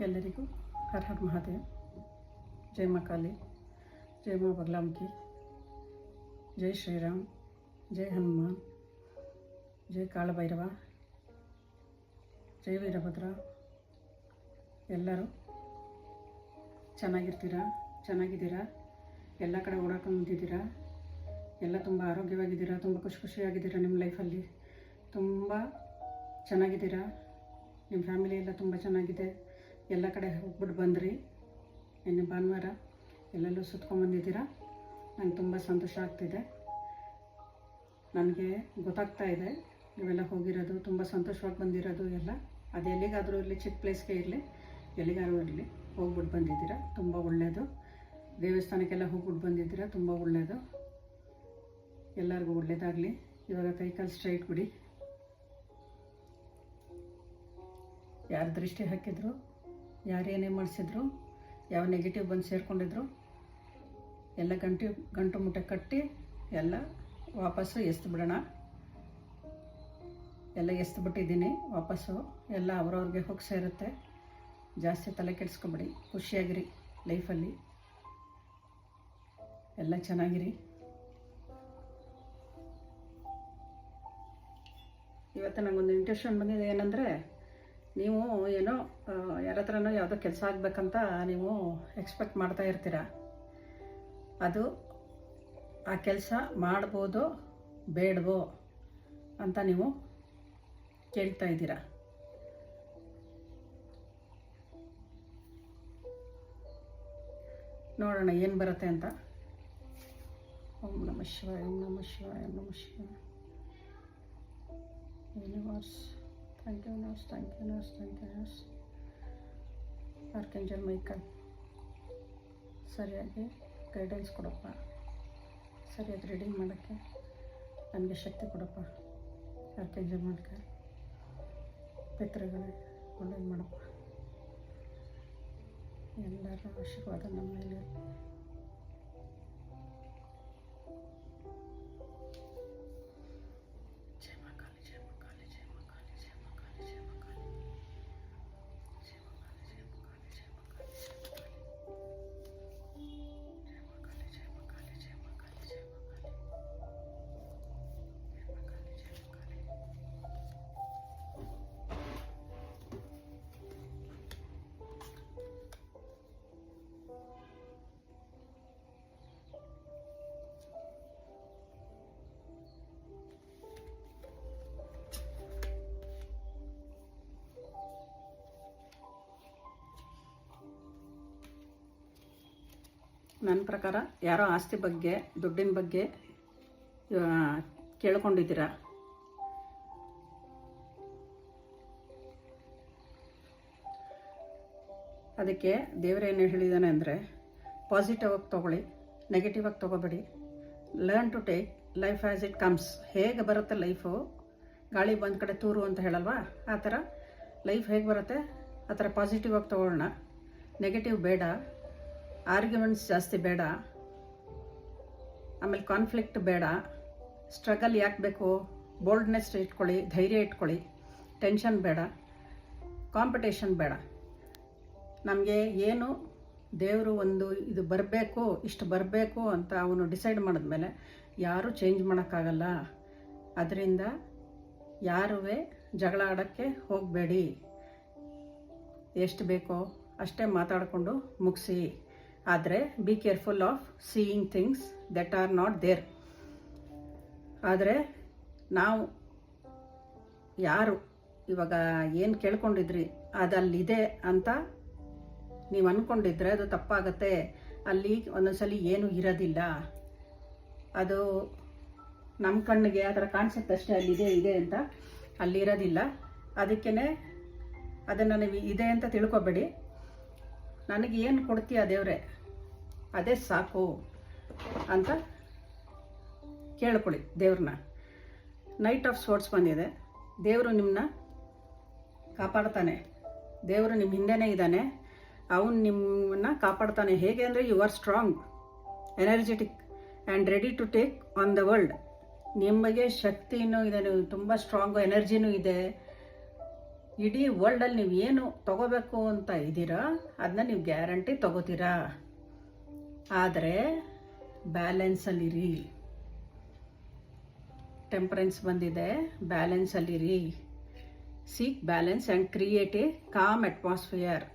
ಎಲ್ಲರಿಗೂ ಹರ ಹರ ಮಹಾದೇವ್. ಜೈ ಮಾ ಕಾಳಿ, ಜೈ ಮಾ ಬಗಲಾಮುಖಿ, ಜೈ ಶ್ರೀರಾಮ್, ಜೈ ಹನುಮಾನ್, ಜೈ ಕಾಳಭೈರವ, ಜೈ ವೀರಭದ್ರ. ಎಲ್ಲರೂ ಚೆನ್ನಾಗಿದ್ದೀರಾ? ಎಲ್ಲ ಕಡೆ ಓಡಾಡ್ಕೊಂಡು ನಿಂತಿದ್ದೀರಾ? ಎಲ್ಲ ತುಂಬ ಆರೋಗ್ಯವಾಗಿದ್ದೀರಾ? ತುಂಬ ಖುಷಿಯಾಗಿದ್ದೀರಾ? ನಿಮ್ಮ ಲೈಫಲ್ಲಿ ತುಂಬ ಚೆನ್ನಾಗಿದ್ದೀರಾ? ನಿಮ್ಮ ಫ್ಯಾಮಿಲಿ ಎಲ್ಲ ತುಂಬ ಚೆನ್ನಾಗಿದೆ. ಎಲ್ಲ ಕಡೆ ಹೋಗ್ಬಿಟ್ಟು ಬಂದ್ರಿ. ಇನ್ನು ಭಾನುವಾರ ಎಲ್ಲೆಲ್ಲೂ ಸುತ್ಕೊಂಡ್ಬಂದಿದ್ದೀರಾ. ನಂಗೆ ತುಂಬ ಸಂತೋಷ ಆಗ್ತಿದೆ. ನನಗೆ ಗೊತ್ತಾಗ್ತಾ ಇದೆ ನೀವೆಲ್ಲ ಹೋಗಿರೋದು, ತುಂಬ ಸಂತೋಷವಾಗಿ ಬಂದಿರೋದು ಎಲ್ಲ. ಅದು ಎಲ್ಲಿಗಾದರೂ ಇರಲಿ, ಚಿಕ್ಕ ಪ್ಲೇಸ್ಗೆ ಇರಲಿ, ಎಲ್ಲಿಗಾದರೂ ಇರಲಿ ಹೋಗ್ಬಿಟ್ಟು ಬಂದಿದ್ದೀರಾ, ತುಂಬ ಒಳ್ಳೆಯದು. ದೇವಸ್ಥಾನಕ್ಕೆಲ್ಲ ಹೋಗ್ಬಿಟ್ಟು ಬಂದಿದ್ದೀರಾ, ತುಂಬ ಒಳ್ಳೆಯದು. ಎಲ್ಲರಿಗೂ ಒಳ್ಳೆಯದಾಗಲಿ. ಇವಾಗ ಕೈಕಾಲು ಸ್ಟ್ರೈಟ್ ಬಿಡಿ. ಯಾರು ದೃಷ್ಟಿ ಹಾಕಿದ್ರು, ಯಾರು ಏನೇ ಮಾಡಿಸಿದ್ರು, ಯಾವ ನೆಗೆಟಿವ್ ಬಂದು ಸೇರಿಕೊಂಡಿದ್ರು ಎಲ್ಲ ಗಂಟು ಮುಟ್ಟೆ ಕಟ್ಟಿ ಎಲ್ಲ ವಾಪಸ್ಸು ಎಸ್ದು ಬಿಡೋಣ. ಎಲ್ಲ ಎಸ್ದು ಬಿಟ್ಟಿದ್ದೀನಿ ವಾಪಸ್ಸು. ಎಲ್ಲ ಅವ್ರವ್ರಿಗೆ ಹೋಗಿ ಸೇರುತ್ತೆ. ಜಾಸ್ತಿ ತಲೆ ಕೆಡಿಸ್ಕೊಬೇಡಿ, ಖುಷಿಯಾಗಿರಿ ಲೈಫಲ್ಲಿ, ಎಲ್ಲ ಚೆನ್ನಾಗಿರಿ. ಇವತ್ತು ನನಗೊಂದು ಇಂಟೆನ್ಷನ್ ಬಂದಿದೆ. ಏನಂದರೆ, ನೀವು ಏನೋ ಯಾರ ಹತ್ರನೋ ಯಾವುದೋ ಕೆಲಸ ಆಗಬೇಕಂತ ನೀವು ಎಕ್ಸ್ಪೆಕ್ಟ್ ಮಾಡ್ತಾ ಇರ್ತೀರ. ಅದು ಆ ಕೆಲಸ ಮಾಡ್ಬೋದೋ ಬೇಡವೋ ಅಂತ ನೀವು ಕೇಳ್ತಾ ಇದ್ದೀರಾ. ನೋಡೋಣ ಏನು ಬರುತ್ತೆ ಅಂತ. ಓಂ ನಮಃ ಶಿವಾಯ, ಓಂ ನಮಃ ಶಿವಾಯ, ಓಂ ನಮಃ ಶಿವಾಯ. Universe, thank you nurse, thank you nurse, thank you nurse. Archangel Michael, ಸರಿಯಾಗಿ ಗೈಡೆನ್ಸ್ ಕೊಡಪ್ಪ, ಸರಿಯಾಗಿ ರೀಡಿಂಗ್ ಮಾಡೋಕ್ಕೆ ನನಗೆ ಶಕ್ತಿ ಕೊಡಪ್ಪ. ಆರ್ಕೇಂಜಲ್ ಮೈಕಲ್, ಪಿತೃಗಳೇ ಒಳ್ಳೇದು ಮಾಡಪ್ಪ. ಎಲ್ಲರ ಆಶೀರ್ವಾದ ನಮ್ಮ ಮೇಲೆ. ನನ್ನ ಪ್ರಕಾರ ಯಾರೋ ಆಸ್ತಿ ಬಗ್ಗೆ, ದುಡ್ಡಿನ ಬಗ್ಗೆ ಕೇಳ್ಕೊಂಡಿದ್ದೀರಾ. ಅದಕ್ಕೆ ದೇವರೇನು ಹೇಳಿದ್ದಾನೆ ಅಂದರೆ, ಪಾಸಿಟಿವ್ ಆಗಿ ತೊಗೊಳ್ಳಿ, ನೆಗೆಟಿವ್ ಆಗಿ ತೊಗೋಬೇಡಿ. Learn to take life as it comes. ಹೇಗೆ ಬರುತ್ತೆ ಲೈಫು, ಗಾಳಿ ಬಂದ ಕಡೆ ತೂರು ಅಂತ ಹೇಳಲ್ವಾ, ಆ ಥರ ಲೈಫ್ ಹೇಗೆ ಬರುತ್ತೆ ಆ ಥರ ಪಾಸಿಟಿವ್ ಆಗಿ ತೊಗೊಳ್ಳೋಣ. ನೆಗೆಟಿವ್ ಬೇಡ, ಆರ್ಗ್ಯುಮೆಂಟ್ಸ್ ಜಾಸ್ತಿ ಬೇಡ, ಆಮೇಲೆ ಕಾನ್ಫ್ಲಿಕ್ಟ್ ಬೇಡ. ಸ್ಟ್ರಗಲ್ ಯಾಕೆ ಬೇಕು? ಬೋಲ್ಡ್ನೆಸ್ ಇಟ್ಕೊಳ್ಳಿ, ಧೈರ್ಯ ಇಟ್ಕೊಳ್ಳಿ. ಟೆನ್ಷನ್ ಬೇಡ, ಕಾಂಪಿಟೇಷನ್ ಬೇಡ. ನಮಗೆ ಏನು ದೇವರು ಒಂದು ಇದು ಬರಬೇಕು, ಇಷ್ಟು ಬರಬೇಕು ಅಂತ ಅವನು ಡಿಸೈಡ್ ಮಾಡಿದ್ಮೇಲೆ ಯಾರೂ ಚೇಂಜ್ ಮಾಡೋಕ್ಕಾಗಲ್ಲ. ಅದರಿಂದ ಯಾರೂ ಜಗಳ ಆಡೋಕ್ಕೆ ಹೋಗಬೇಡಿ. ಎಷ್ಟು ಬೇಕೋ ಅಷ್ಟೇ ಮಾತಾಡಿಕೊಂಡು ಮುಗಿಸಿ. ಆದರೆ be careful of seeing things that are not there. ಆದರೆ ನಾವು ಯಾರು ಇವಾಗ ಏನು ಕೇಳ್ಕೊಂಡಿದ್ರಿ ಅದಲ್ಲಿದೆ ಅಂತ ನೀವು ಅಂದ್ಕೊಂಡಿದ್ರೆ ಅದು ತಪ್ಪಾಗತ್ತೆ. ಅಲ್ಲಿ ಒಂದೊಂದ್ಸಲಿ ಏನೂ ಇರೋದಿಲ್ಲ. ಅದು ನಮ್ಮ ಕಣ್ಣಿಗೆ ಆ ಥರ ಕಾಣಿಸುತ್ತೆ ಅಷ್ಟೇ, ಅಲ್ಲಿದೆ ಇದೆ ಅಂತ. ಅಲ್ಲಿರೋದಿಲ್ಲ. ಅದಕ್ಕೇ ಅದನ್ನು ನೀವು ಇದೆ ಅಂತ ತಿಳ್ಕೊಬೇಡಿ. ನನಗೆ ಏನು ಕೊಡ್ತೀಯ ದೇವರೇ, ಅದೇ ಸಾಕು ಅಂತ ಕೇಳ್ಕೊಳ್ಳಿ ದೇವ್ರನ್ನ. ನೈಟ್ ಆಫ್ ಸ್ವೋರ್ಡ್ಸ್ ಬಂದಿದೆ. ದೇವರು ನಿಮ್ಮನ್ನ ಕಾಪಾಡ್ತಾನೆ. ದೇವರು ನಿಮ್ಮ ಹಿಂದೆನೇ ಇದ್ದಾನೆ. ಅವನು ನಿಮ್ಮನ್ನು ಕಾಪಾಡ್ತಾನೆ. ಹೇಗೆ ಅಂದರೆ, you are strong, energetic and ready to take on the world. ನಿಮಗೆ ಶಕ್ತಿನೂ ಇದೆ, ನೀವು ತುಂಬ ಸ್ಟ್ರಾಂಗು, ಎನರ್ಜಿನೂ ಇದೆ. ಇಡೀ ವರ್ಲ್ಡಲ್ಲಿ ನೀವು ಏನು ತಗೋಬೇಕು ಅಂತ ಇದ್ದೀರಾ ಅದನ್ನ ನೀವು ಗ್ಯಾರಂಟಿ ತಗೋತೀರಾ. ಆದರೆ ಬ್ಯಾಲೆನ್ಸಲ್ಲಿರಿ. ಟೆಂಪರೆನ್ಸ್ ಬಂದಿದೆ, ಬ್ಯಾಲೆನ್ಸಲ್ಲಿರಿ. Seek balance and create a calm atmosphere.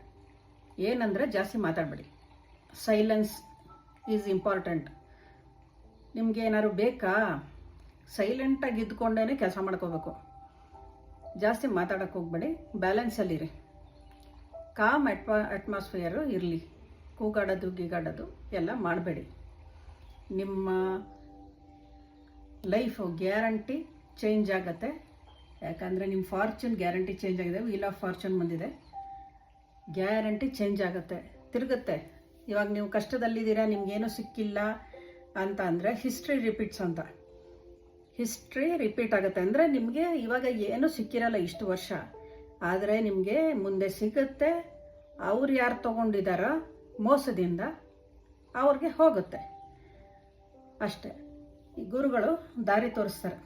ಏನಂದರೆ ಜಾಸ್ತಿ ಮಾತಾಡಬೇಡಿ. Silence is important. ನಿಮಗೆ ಏನಾದ್ರು ಬೇಕಾ, ಸೈಲೆಂಟಾಗಿ ಇದ್ಕೊಂಡೇ ಕೆಲಸ ಮಾಡ್ಕೋಬೇಕು. ಜಾಸ್ತಿ ಮಾತಾಡೋಕ್ಕೆ ಹೋಗ್ಬೇಡಿ, ಬ್ಯಾಲೆನ್ಸಲ್ಲಿರಿ. ಕಾಮ್ ಅಟ್ಮಾಸ್ಫಿಯರು ಇರಲಿ. ಕೂಗಾಡೋದು ಗೀಗಾಡೋದು ಎಲ್ಲ ಮಾಡಬೇಡಿ. ನಿಮ್ಮ ಲೈಫು ಗ್ಯಾರಂಟಿ ಚೇಂಜ್ ಆಗುತ್ತೆ. ಯಾಕಂದರೆ ನಿಮ್ಮ ಫಾರ್ಚೂನ್ ಗ್ಯಾರಂಟಿ ಚೇಂಜ್ ಆಗಿದೆ. ವೀಲ್ ಆಫ್ ಫಾರ್ಚೂನ್ ಬಂದಿದೆ. ಗ್ಯಾರಂಟಿ ಚೇಂಜ್ ಆಗುತ್ತೆ, ತಿರುಗುತ್ತೆ. ಇವಾಗ ನೀವು ಕಷ್ಟದಲ್ಲಿದ್ದೀರಾ, ನಿಮ್ಗೇನು ಸಿಕ್ಕಿಲ್ಲ ಅಂತ ಅಂದರೆ ಹಿಸ್ಟ್ರಿ ರಿಪೀಟ್ಸ್ ಅಂತ. ಹಿಸ್ಟ್ರಿ ರಿಪೀಟ್ ಆಗುತ್ತೆ ಅಂದರೆ ನಿಮಗೆ ಇವಾಗ ಏನೂ ಸಿಕ್ಕಿರಲ್ಲ ಇಷ್ಟು ವರ್ಷ, ಆದರೆ ನಿಮಗೆ ಮುಂದೆ ಸಿಗುತ್ತೆ. ಅವ್ರು ಯಾರು ತೊಗೊಂಡಿದ್ದಾರೋ ಮೋಸದಿಂದ ಅವ್ರಿಗೆ ಹೋಗುತ್ತೆ ಅಷ್ಟೇ. ಈ ಗುರುಗಳು ದಾರಿ ತೋರಿಸ್ತಾರೆ.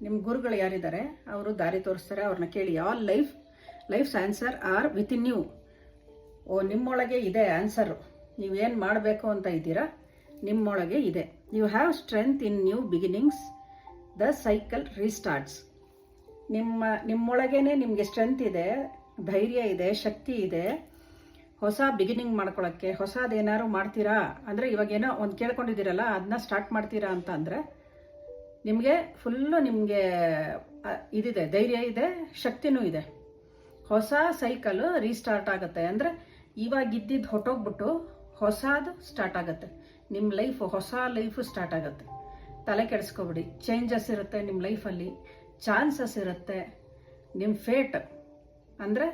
ನಿಮ್ಮ ಗುರುಗಳು ಯಾರಿದ್ದಾರೆ ಅವರು ದಾರಿ ತೋರಿಸ್ತಾರೆ. ಅವ್ರನ್ನ ಕೇಳಿ. All life's answer are within you. ನಿಮ್ಮೊಳಗೆ ಇದೆ ಆನ್ಸರು. ನೀವೇನು ಮಾಡಬೇಕು ಅಂತ ಇದ್ದೀರಾ ನಿಮ್ಮೊಳಗೆ ಇದೆ. You have strength in new beginnings. The cycle restarts. ನಿಮ್ಮೊಳಗೇನೆ ನಿಮಗೆ ಸ್ಟ್ರೆಂತ್ ಇದೆ, ಧೈರ್ಯ ಇದೆ, ಶಕ್ತಿ ಇದೆ. ಹೊಸ ಬಿಗಿನಿಂಗ್ ಮಾಡ್ಕೊಳ್ಳೋಕ್ಕೆ ಹೊಸದೇನಾದ್ರು ಮಾಡ್ತೀರಾ ಅಂದರೆ ಇವಾಗ ಏನೋ ಒಂದು ಕೇಳ್ಕೊಂಡಿದ್ದೀರಲ್ಲ ಅದನ್ನ ಸ್ಟಾರ್ಟ್ ಮಾಡ್ತೀರಾ ಅಂತ ಅಂದರೆ ನಿಮಗೆ ಫುಲ್ಲು ನಿಮಗೆ ಇದಿದೆ, ಧೈರ್ಯ ಇದೆ, ಶಕ್ತಿನೂ ಇದೆ. ಹೊಸ ಸೈಕಲು ರೀಸ್ಟಾರ್ಟ್ ಆಗುತ್ತೆ ಅಂದರೆ ಇವಾಗ ಇದ್ದಿದ್ದು ಹೊಟ್ಟೋಗ್ಬಿಟ್ಟು ಹೊಸದು ಸ್ಟಾರ್ಟ್ ಆಗುತ್ತೆ. ನಿಮ್ಮ ಹೊಸ ಲೈಫು ಸ್ಟಾರ್ಟ್ ಆಗುತ್ತೆ. ತಲೆ ಕೆಡಿಸ್ಕೊಬಿಡಿ. ಚೇಂಜಸ್ ಇರುತ್ತೆ ನಿಮ್ಮ ಲೈಫಲ್ಲಿ, ಚಾನ್ಸಸ್ ಇರುತ್ತೆ. ನಿಮ್ಮ ಫೇಟ್ ಅಂದರೆ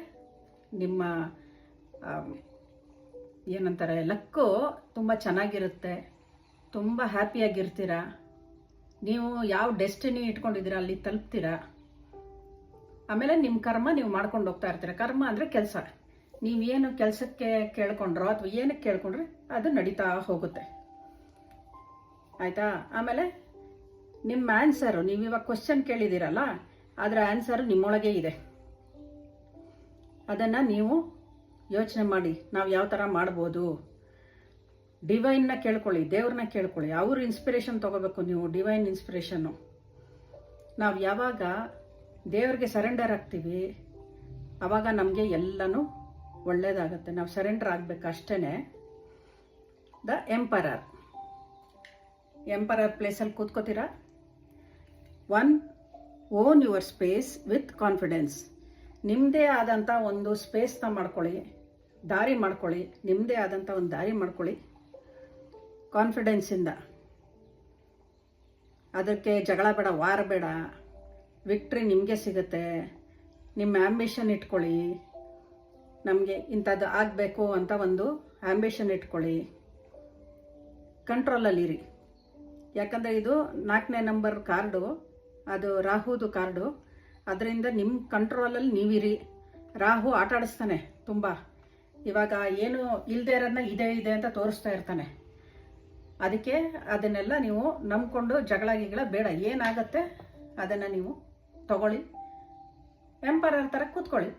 ನಿಮ್ಮ ಏನಂತಾರೆ ಲಕ್ಕು ತುಂಬ ಚೆನ್ನಾಗಿರುತ್ತೆ. ತುಂಬ ಹ್ಯಾಪಿಯಾಗಿರ್ತೀರ. ನೀವು ಯಾವ ಡೆಸ್ಟಿನಿ ಇಟ್ಕೊಂಡಿದ್ದೀರಾ ಅಲ್ಲಿ ತಲುಪ್ತೀರಾ. ಆಮೇಲೆ ನಿಮ್ಮ ಕರ್ಮ ನೀವು ಮಾಡ್ಕೊಂಡು ಹೋಗ್ತಾ ಇರ್ತೀರ. ಕರ್ಮ ಅಂದರೆ ಕೆಲಸ. ನೀವೇನು ಕೆಲಸಕ್ಕೆ ಕೇಳ್ಕೊಂಡ್ರೋ ಅಥವಾ ಏನಕ್ಕೆ ಕೇಳ್ಕೊಂಡ್ರೆ ಅದು ನಡೀತಾ ಹೋಗುತ್ತೆ. ಆಯಿತಾ? ಆಮೇಲೆ ನಿಮ್ಮ ಆನ್ಸರು, ನೀವು ಇವಾಗ ಕ್ವಶನ್ ಕೇಳಿದ್ದೀರಲ್ಲ ಅದರ ಆನ್ಸರು ನಿಮ್ಮೊಳಗೆ ಇದೆ. ಅದನ್ನು ನೀವು ಯೋಚನೆ ಮಾಡಿ ನಾವು ಯಾವ ಥರ ಮಾಡ್ಬೋದು. ಡಿವೈನ್ನ ಕೇಳ್ಕೊಳ್ಳಿ, ದೇವ್ರನ್ನ ಕೇಳ್ಕೊಳ್ಳಿ. ಅವ್ರ ಇನ್ಸ್ಪಿರೇಷನ್ ತೊಗೋಬೇಕು ನೀವು, ಡಿವೈನ್ ಇನ್ಸ್ಪಿರೇಷನ್ನು. ನಾವು ಯಾವಾಗ ದೇವ್ರಿಗೆ ಸರೆಂಡರ್ ಆಗ್ತೀವಿ ಆವಾಗ ನಮಗೆ ಎಲ್ಲನೂ ಒಳ್ಳೆಯದಾಗುತ್ತೆ. ನಾವು ಸರೆಂಡರ್ ಆಗಬೇಕು ಅಷ್ಟೇ. ದ ಎಂಪರರ್ ಪ್ಲೇಸಲ್ಲಿ ಕೂತ್ಕೋತೀರಾ. Own your space with confidence. ನಿಮ್ಮದೇ ಆದಂಥ ಒಂದು ಸ್ಪೇಸ್ನ ಮಾಡ್ಕೊಳ್ಳಿ, ದಾರಿ ಮಾಡ್ಕೊಳ್ಳಿ. ನಿಮ್ಮದೇ ಆದಂಥ ಒಂದು ದಾರಿ ಮಾಡ್ಕೊಳ್ಳಿ ಕಾನ್ಫಿಡೆನ್ಸಿಂದ. ಅದಕ್ಕೆ ಜಗಳ ಬೇಡ, ವಾರ ಬೇಡ. ವಿಕ್ಟ್ರಿ ನಿಮಗೆ ಸಿಗುತ್ತೆ. ನಿಮ್ಮ ಆ್ಯಂಬಿಷನ್ ಇಟ್ಕೊಳ್ಳಿ. ನಮಗೆ ಇಂಥದ್ದು ಆಗಬೇಕು ಅಂತ ಒಂದು ಆ್ಯಂಬಿಷನ್ ಇಟ್ಕೊಳ್ಳಿ. ಕಂಟ್ರೋಲಲ್ಲಿರಿ. ಯಾಕಂದರೆ ಇದು 4ನೇ ನಂಬರ್ ಕಾರ್ಡು, ಅದು ರಾಹುದು ಕಾರ್ಡು. ಅದರಿಂದ ನಿಮ್ಮ ಕಂಟ್ರೋಲಲ್ಲಿ ನೀವಿರಿ. ರಾಹು ಆಟ ಆಡಿಸ್ತಾನೆ ತುಂಬ. ಇವಾಗ ಏನು ಇಲ್ಲದೆ ಇರೋದನ್ನ ಇದೆ ಅಂತ ತೋರಿಸ್ತಾ ಇರ್ತಾನೆ. ಅದಕ್ಕೆ ಅದನ್ನೆಲ್ಲ ನೀವು ನಂಬ್ಕೊಂಡು ಜಗಳ ಬೇಡ. ಏನಾಗುತ್ತೆ ಅದನ್ನು ನೀವು ತಗೊಳ್ಳಿ. ಎಂಪರರ್ ಥರ ಕೂತ್ಕೊಳ್ಳಿ.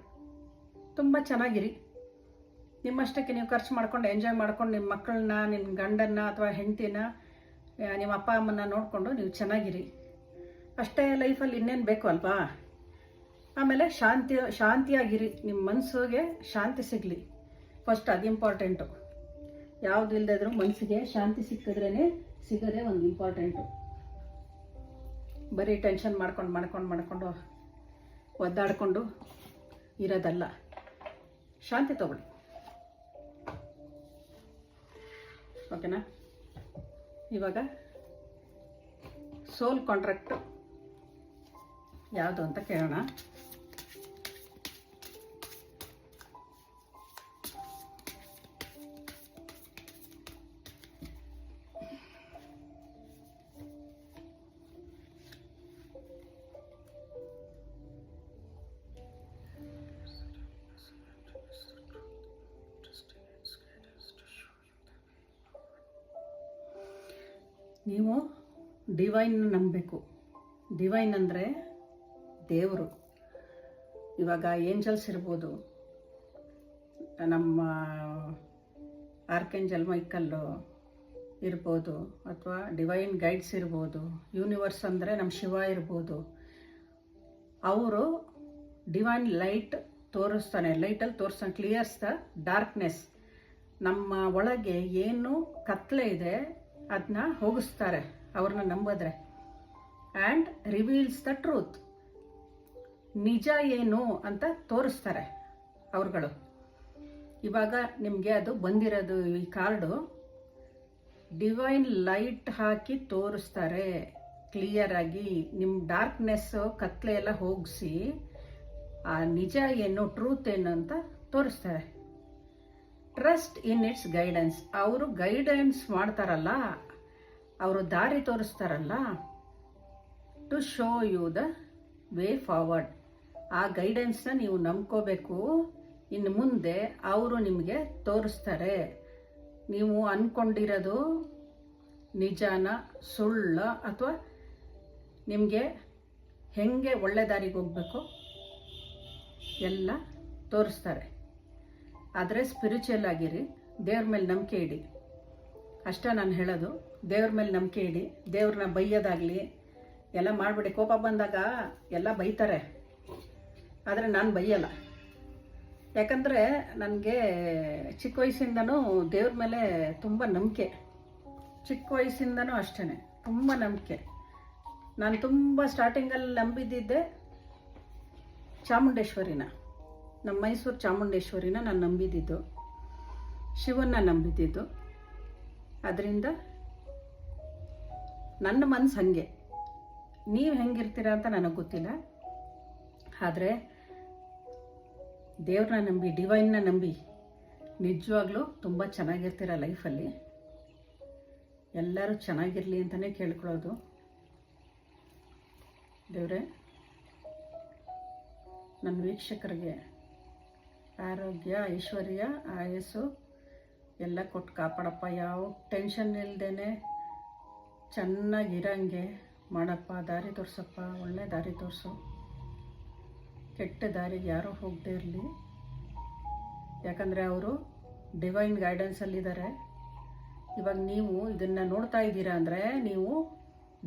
ತುಂಬ ಚೆನ್ನಾಗಿರಿ. ನಿಮ್ಮಷ್ಟಕ್ಕೆ ನೀವು ಖರ್ಚು ಮಾಡ್ಕೊಂಡು ಎಂಜಾಯ್ ಮಾಡ್ಕೊಂಡು ನಿಮ್ಮ ಮಕ್ಕಳನ್ನ, ನಿಮ್ಮ ಗಂಡನ್ನ ಅಥವಾ ಹೆಂಡತಿನ, ನಿಮ್ಮ ಅಪ್ಪ ಅಮ್ಮನ ನೋಡಿಕೊಂಡು ನೀವು ಚೆನ್ನಾಗಿರಿ. ಅಷ್ಟೇ ಲೈಫಲ್ಲಿ ಇನ್ನೇನು ಬೇಕು ಅಲ್ವಾ? ಆಮೇಲೆ ಶಾಂತಿಯಾಗಿರಿ. ನಿಮ್ಮ ಮನಸ್ಸಿಗೆ ಶಾಂತಿ ಸಿಗಲಿ ಫಸ್ಟ್, ಅದು ಇಂಪಾರ್ಟೆಂಟು. ಯಾವುದು ಇಲ್ಲದಿದ್ರೂ ಮನಸ್ಸಿಗೆ ಶಾಂತಿ ಸಿಗೋದೇ ಒಂದು ಇಂಪಾರ್ಟೆಂಟು. ಬರೀ ಟೆನ್ಷನ್ ಮಾಡ್ಕೊಂಡು ಒದ್ದಾಡಿಕೊಂಡು ಇರೋದಲ್ಲ. ಶಾಂತಿ ತಗೊಳ್ಳಿ. ಓಕೆನಾ? ಇವಾಗ ಸೋಲ್ ಕಾಂಟ್ರಾಕ್ಟು ಯಾವುದು ಅಂತ ಕೇಳೋಣ. ನೀವು ಡಿವೈನ್ ನಂಬಬೇಕು. ಡಿವೈನ್ ಅಂದರೆ ದೇವರು. ಇವಾಗ ಏಂಜಲ್ಸ್ ಇರ್ಬೋದು, ನಮ್ಮ ಆರ್ಕೇಂಜಲ್ ಮೈಕಲ್ಲು ಇರ್ಬೋದು, ಅಥವಾ ಡಿವೈನ್ ಗೈಡ್ಸ್ ಇರ್ಬೋದು, ಯೂನಿವರ್ಸ್ ಅಂದರೆ ನಮ್ಮ ಶಿವ ಇರ್ಬೋದು. ಅವರು ಡಿವೈನ್ ಲೈಟ್ ತೋರಿಸ್ತಾನೆ, ಲೈಟಲ್ಲಿ ತೋರಿಸ್ತಾನೆ, ಕ್ಲಿಯರ್ಸ್ ದ ಡಾರ್ಕ್ನೆಸ್. ನಮ್ಮ ಒಳಗೆ ಏನು ಕತ್ಲೆ ಇದೆ ಅದನ್ನ ಹೋಗಿಸ್ತಾರೆ ಅವ್ರನ್ನ ನಂಬಿದ್ರೆ. ಆ್ಯಂಡ್ ರಿವೀಲ್ಸ್ ದ ಟ್ರೂತ್, ನಿಜ ಏನು ಅಂತ ತೋರಿಸ್ತಾರೆ ಅವ್ರುಗಳು. ಇವಾಗ ನಿಮಗೆ ಅದು ಬಂದಿರೋದು ಈ ಕಾರ್ಡು ಡಿವೈನ್ ಲೈಟ್ ಹಾಕಿ ತೋರಿಸ್ತಾರೆ ಕ್ಲಿಯರಾಗಿ. ನಿಮ್ಮ ಡಾರ್ಕ್ನೆಸ್ಸು ಕತ್ಲೆ ಎಲ್ಲ ಹೋಗಿಸಿ ಆ ನಿಜ ಏನು, ಟ್ರೂತ್ ಏನು ಅಂತ ತೋರಿಸ್ತಾರೆ. Trust in its guidance. ಅವರು ಗೈಡೆನ್ಸ್ ಮಾಡ್ತಾರಲ್ಲ, ಅವರು ದಾರಿ ತೋರಿಸ್ತಾರಲ್ಲ, to show you the way forward. ಆ ಗೈಡೆನ್ಸ್ನ ನೀವು ನಂಬ್ಕೋಬೇಕು. ಇನ್ನು ಮುಂದೆ ಅವರು ನಿಮಗೆ ತೋರಿಸ್ತಾರೆ ನೀವು ಅಂದ್ಕೊಂಡಿರೋದು ನಿಜಾನ ಸುಳ್ಳ, ಅಥವಾ ನಿಮಗೆ ಹೆಂಗೆ ಒಳ್ಳೆ ದಾರಿಗೆ ಹೋಗ್ಬೇಕು ಎಲ್ಲ ತೋರಿಸ್ತಾರೆ. ಆದರೆ ಸ್ಪಿರಿಚುವಲ್ ಆಗಿರಿ, ದೇವ್ರ ಮೇಲೆ ನಂಬಿಕೆ ಇಡಿ, ಅಷ್ಟೇ ನಾನು ಹೇಳೋದು. ದೇವ್ರ ಮೇಲೆ ನಂಬಿಕೆ ಇಡಿ. ದೇವ್ರನ್ನ ಬೈಯೋದಾಗಲಿ ಎಲ್ಲ ಮಾಡಿಬಿಡಿ. ಕೋಪ ಬಂದಾಗ ಎಲ್ಲ ಬೈತಾರೆ, ಆದರೆ ನಾನು ಬೈಯಲ್ಲ. ಯಾಕಂದರೆ ನನಗೆ ಚಿಕ್ಕ ವಯಸ್ಸಿಂದನೂ ದೇವ್ರ ಮೇಲೆ ತುಂಬ ನಂಬಿಕೆ. ಚಿಕ್ಕ ವಯಸ್ಸಿಂದನೂ ಅಷ್ಟೇ ತುಂಬ ನಂಬಿಕೆ. ನಾನು ತುಂಬ ಸ್ಟಾರ್ಟಿಂಗಲ್ಲಿ ನಂಬಿದ್ದಿದ್ದೆ ಚಾಮುಂಡೇಶ್ವರಿನ, ನಮ್ಮ ಮೈಸೂರು ಚಾಮುಂಡೇಶ್ವರಿನ ನಾನು ನಂಬಿದ್ದಿದ್ದು, ಶಿವನ್ನ ನಂಬಿದ್ದಿದ್ದು. ಅದರಿಂದ ನನ್ನ ಮನಸ್ಸು ಹಾಗೆ. ನೀವು ಹೆಂಗಿರ್ತೀರ ಅಂತ ನನಗೆ ಗೊತ್ತಿಲ್ಲ, ಆದರೆ ದೇವ್ರನ್ನ ನಂಬಿ, ಡಿವೈನ್ನ ನಂಬಿ, ನಿಜವಾಗ್ಲೂ ತುಂಬ ಚೆನ್ನಾಗಿರ್ತೀರ ಲೈಫಲ್ಲಿ. ಎಲ್ಲರೂ ಚೆನ್ನಾಗಿರಲಿ ಅಂತಲೇ ಕೇಳ್ಕೊಳ್ಳೋದು. ದೇವ್ರೆ, ನನ್ನ ವೀಕ್ಷಕರಿಗೆ ಆರೋಗ್ಯ, ಐಶ್ವರ್ಯ, ಆಯಸ್ಸು ಎಲ್ಲ ಕೊಟ್ಟು ಕಾಪಾಡಪ್ಪ. ಯಾವ ಟೆನ್ಷನ್ ಇಲ್ಲದೇನೆ ಚೆನ್ನಾಗಿರಂಗೆ ಮಾಡಪ್ಪ. ದಾರಿ ತೋರಿಸಪ್ಪ, ಒಳ್ಳೆ ದಾರಿ ತೋರಿಸು. ಕೆಟ್ಟ ದಾರಿಗೆ ಯಾರೂ ಹೋಗದೇ ಇರಲಿ. ಯಾಕಂದರೆ ಅವರು ಡಿವೈನ್ ಗೈಡೆನ್ಸಲ್ಲಿದ್ದಾರೆ. ಇವಾಗ ನೀವು ಇದನ್ನು ನೋಡ್ತಾ ಇದ್ದೀರಾ ಅಂದರೆ ನೀವು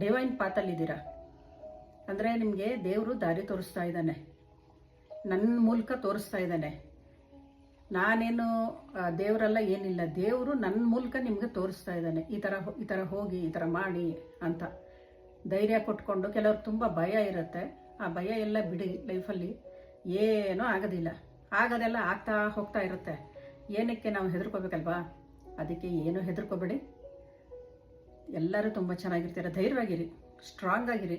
ಡಿವೈನ್ ಪಾತಲ್ಲಿದ್ದೀರಾ. ಅಂದರೆ ನಿಮಗೆ ದೇವರು ದಾರಿ ತೋರಿಸ್ತಾ ಇದ್ದಾನೆ, ನನ್ನ ಮೂಲಕ ತೋರಿಸ್ತಾ ಇದ್ದಾನೆ. ನಾನೇನು ದೇವರೆಲ್ಲ ಏನಿಲ್ಲ, ದೇವರು ನನ್ನ ಮೂಲಕ ನಿಮಗೆ ತೋರಿಸ್ತಾ ಇದ್ದಾನೆ. ಈ ಥರ ಹೋಗಿ, ಈ ಥರ ಮಾಡಿ ಅಂತ ಧೈರ್ಯ ಕೊಟ್ಕೊಂಡು. ಕೆಲವ್ರಿಗೆ ತುಂಬ ಭಯ ಇರುತ್ತೆ, ಆ ಭಯ ಎಲ್ಲ ಬಿಡಿ. ಲೈಫಲ್ಲಿ ಏನೂ ಆಗೋದಿಲ್ಲ, ಆಗೋದೆಲ್ಲ ಆಗ್ತಾ ಹೋಗ್ತಾ ಇರುತ್ತೆ. ಏನಕ್ಕೆ ನಾವು ಹೆದರ್ಕೋಬೇಕಲ್ವಾ? ಅದಕ್ಕೆ ಏನೂ ಹೆದರ್ಕೋಬೇಡಿ. ಎಲ್ಲರೂ ತುಂಬ ಚೆನ್ನಾಗಿರ್ತೀರ. ಧೈರ್ಯವಾಗಿರಿ, ಸ್ಟ್ರಾಂಗ್ ಆಗಿರಿ,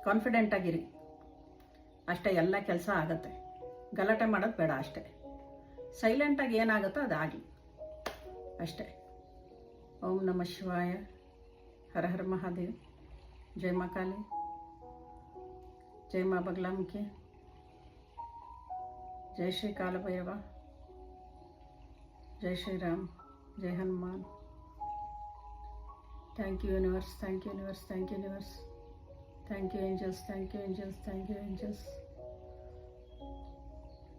ಕಾನ್ಫಿಡೆಂಟ್ ಆಗಿರಿ. ಅಷ್ಟೇ, ಎಲ್ಲ ಕೆಲಸ ಆಗುತ್ತೆ. ಗಲಾಟೆ ಮಾಡೋದು ಬೇಡ ಅಷ್ಟೇ. ಸೈಲೆಂಟಾಗಿ ಏನಾಗುತ್ತೋ ಅದು ಆಗಲಿ ಅಷ್ಟೇ. ಓಂ ನಮಃ ಶಿವಾಯ. ಹರ ಹರ ಮಹಾದೇವ್. ಜೈ ಮಾ ಕಾಳಿ, ಜೈ ಮಾ ಬಗಲಾಮುಖಿ, ಜೈ ಶ್ರೀ ಕಾಲಭೈರವ, ಜೈ ಶ್ರೀರಾಮ್, ಜೈ Hanuman. Thank you universe, thank you universe, thank you universe, thank you angels, thank you angels, thank you angels.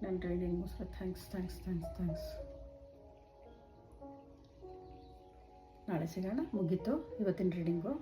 ನನ್ನ ರೀಡಿಂಗ್ ಮುಗಿಸ್ಕೊ. ಥ್ಯಾಂಕ್ಸ್. ನಾಳೆ ಸಿಗೋಣ. ಮುಗೀತು ಇವತ್ತಿನ ರೀಡಿಂಗು.